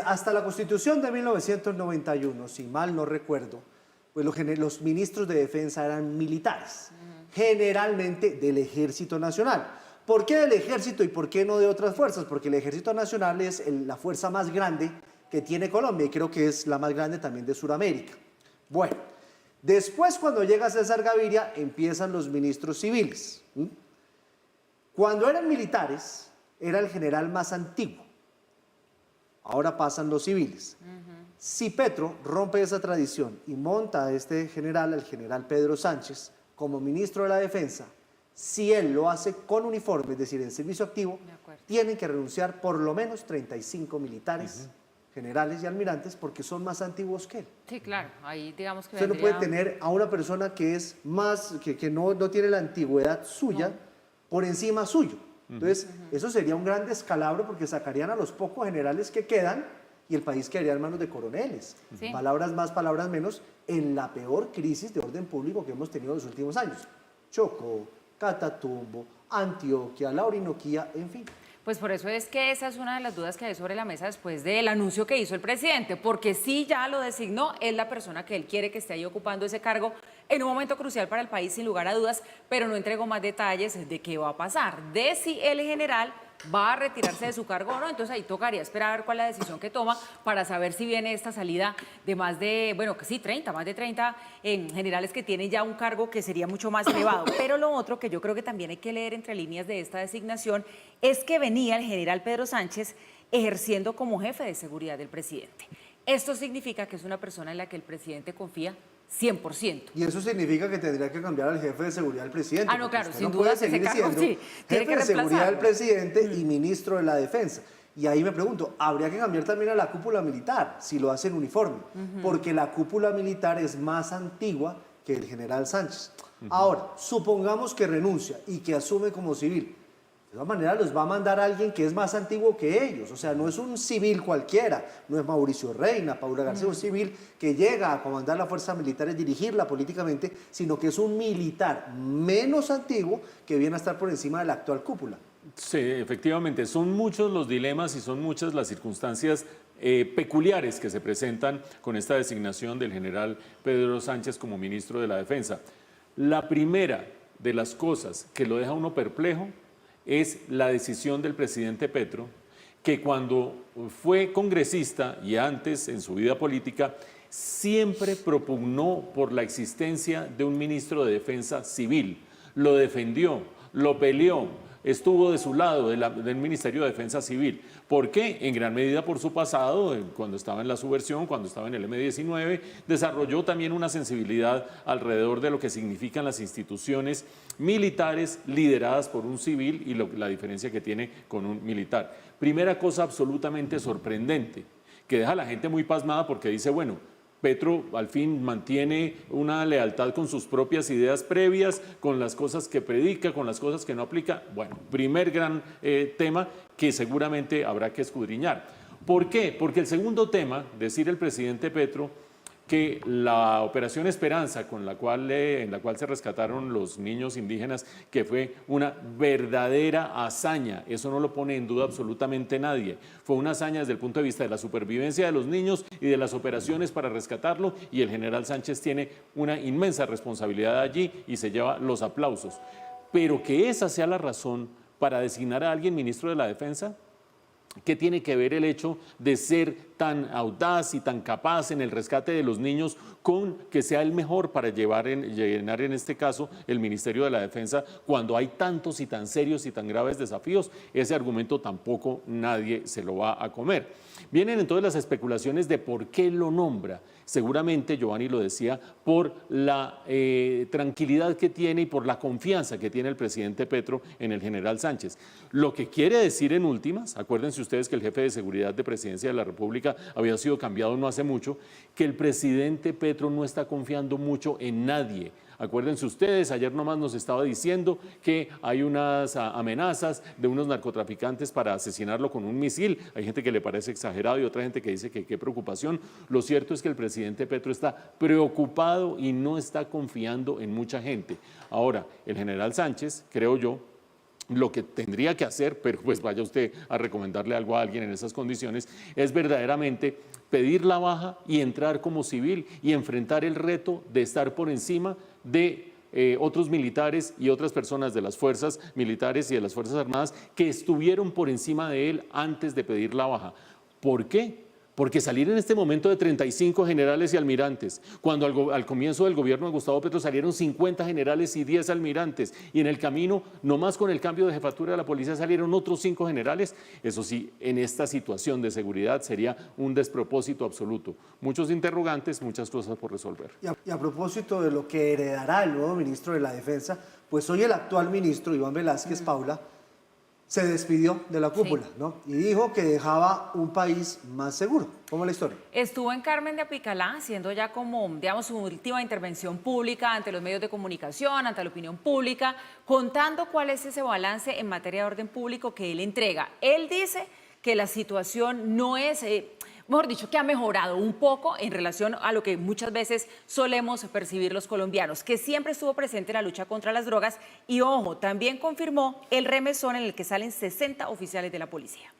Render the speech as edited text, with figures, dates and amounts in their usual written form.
Hasta la Constitución de 1991, si mal no recuerdo, pues los ministros de defensa eran militares, generalmente del Ejército Nacional. ¿Por qué del Ejército y por qué no de otras fuerzas? Porque el Ejército Nacional es la fuerza más grande que tiene Colombia y creo que es la más grande también de Sudamérica. Bueno, después cuando llega César Gaviria empiezan los ministros civiles. Cuando eran militares era el general más antiguo. Ahora pasan los civiles. Si Petro rompe esa tradición y monta a este general, el general Pedro Sánchez, como ministro de la Defensa, si él lo hace con uniforme, es decir, en servicio activo, tienen que renunciar por lo menos 35 militares, generales y almirantes, porque son más antiguos que él. Sí, claro, ahí digamos que usted no puede tener a una persona que es más, que no tiene la antigüedad suya por encima suyo. Entonces, eso sería un gran descalabro porque sacarían a los pocos generales que quedan y el país quedaría en manos de coroneles. Sí. Palabras más, palabras menos, en la peor crisis de orden público que hemos tenido en los últimos años. Chocó, Catatumbo, Antioquia, la Orinoquía, en fin. Pues por eso es que esa es una de las dudas que hay sobre la mesa después del anuncio que hizo el presidente, porque sí ya lo designó, es la persona que él quiere que esté ahí ocupando ese cargo en un momento crucial para el país, sin lugar a dudas, pero no entregó más detalles de qué va a pasar, de si el general va a retirarse de su cargo o no. Entonces ahí tocaría esperar a ver cuál es la decisión que toma para saber si viene esta salida de más de, bueno, que sí, más de 30 generales que tienen ya un cargo que sería mucho más elevado. Pero lo otro que yo creo que también hay que leer entre líneas de esta designación es que venía el general Pedro Sánchez ejerciendo como jefe de seguridad del presidente. Esto significa que es una persona en la que el presidente confía 100%. Y eso significa que tendría que cambiar al jefe de seguridad del presidente. Ah, no, claro, sin no duda puede seguir siendo sí, jefe de seguridad del presidente y ministro de la defensa. Y ahí me pregunto, ¿habría que cambiar también a la cúpula militar si lo hace en uniforme? Porque la cúpula militar es más antigua que el general Sánchez. Ahora, supongamos que renuncia y que asume como civil. De todas maneras, los va a mandar a alguien que es más antiguo que ellos. O sea, no es un civil cualquiera, no es Mauricio Reina, Paula García, un civil que llega a comandar la fuerza militar y dirigirla políticamente, sino que es un militar menos antiguo que viene a estar por encima de la actual cúpula. Sí, efectivamente, son muchos los dilemas y son muchas las circunstancias peculiares que se presentan con esta designación del general Pedro Sánchez como ministro de la Defensa. La primera de las cosas que lo deja uno perplejo es la decisión del presidente Petro, que cuando fue congresista y antes en su vida política, siempre propugnó por la existencia de un ministro de Defensa civil. Lo defendió, lo peleó, estuvo de su lado del Ministerio de Defensa Civil. ¿Por qué? En gran medida por su pasado, cuando estaba en la subversión, cuando estaba en el M-19, desarrolló también una sensibilidad alrededor de lo que significan las instituciones militares lideradas por un civil y la diferencia que tiene con un militar. Primera cosa absolutamente sorprendente, que deja a la gente muy pasmada porque dice, bueno, Petro al fin mantiene una lealtad con sus propias ideas previas, con las cosas que predica, con las cosas que no aplica. Bueno, primer gran tema que seguramente habrá que escudriñar. ¿Por qué? Porque el segundo tema, decir el presidente Petro que la operación Esperanza en la cual se rescataron los niños indígenas, que fue una verdadera hazaña, eso no lo pone en duda absolutamente nadie, fue una hazaña desde el punto de vista de la supervivencia de los niños y de las operaciones para rescatarlo, y el general Sánchez tiene una inmensa responsabilidad allí y se lleva los aplausos. Pero que esa sea la razón para designar a alguien ministro de la Defensa, ¿qué tiene que ver el hecho de ser tan audaz y tan capaz en el rescate de los niños con que sea el mejor para llenar en este caso el Ministerio de la Defensa cuando hay tantos y tan serios y tan graves desafíos? Ese argumento tampoco nadie se lo va a comer. Vienen entonces las especulaciones de por qué lo nombra. Seguramente, Giovanni lo decía, por la tranquilidad que tiene y por la confianza que tiene el presidente Petro en el general Sánchez. Lo que quiere decir en últimas, acuérdense ustedes que el jefe de seguridad de Presidencia de la República había sido cambiado no hace mucho, que el presidente Petro no está confiando mucho en nadie. Acuérdense ustedes, ayer nomás nos estaba diciendo que hay unas amenazas de unos narcotraficantes para asesinarlo con un misil. Hay gente que le parece exagerado y otra gente que dice que qué preocupación. Lo cierto es que el presidente Petro está preocupado y no está confiando en mucha gente. Ahora, el general Sánchez, creo yo, lo que tendría que hacer, pero pues vaya usted a recomendarle algo a alguien en esas condiciones, es verdaderamente pedir la baja y entrar como civil y enfrentar el reto de estar por encima de otros militares y otras personas de las fuerzas militares y de las Fuerzas Armadas que estuvieron por encima de él antes de pedir la baja. ¿Por qué? Porque salir en este momento de 35 generales y almirantes, cuando al comienzo del gobierno de Gustavo Petro salieron 50 generales y 10 almirantes, y en el camino, nomás con el cambio de jefatura de la policía, salieron otros 5 generales, eso sí, en esta situación de seguridad sería un despropósito absoluto. Muchos interrogantes, muchas cosas por resolver. Y a propósito de lo que heredará el nuevo ministro de la Defensa, pues hoy el actual ministro, Iván Velázquez Paula, se despidió de la cúpula, ¿no? Y dijo que dejaba un país más seguro. ¿Cómo es la historia? Estuvo en Carmen de Apicalá haciendo ya como, digamos, su última intervención pública ante los medios de comunicación, ante la opinión pública, contando cuál es ese balance en materia de orden público que él entrega. Él dice que la situación no es, mejor dicho, que ha mejorado un poco en relación a lo que muchas veces solemos percibir los colombianos, que siempre estuvo presente en la lucha contra las drogas y, ojo, también confirmó el remesón en el que salen 60 oficiales de la policía.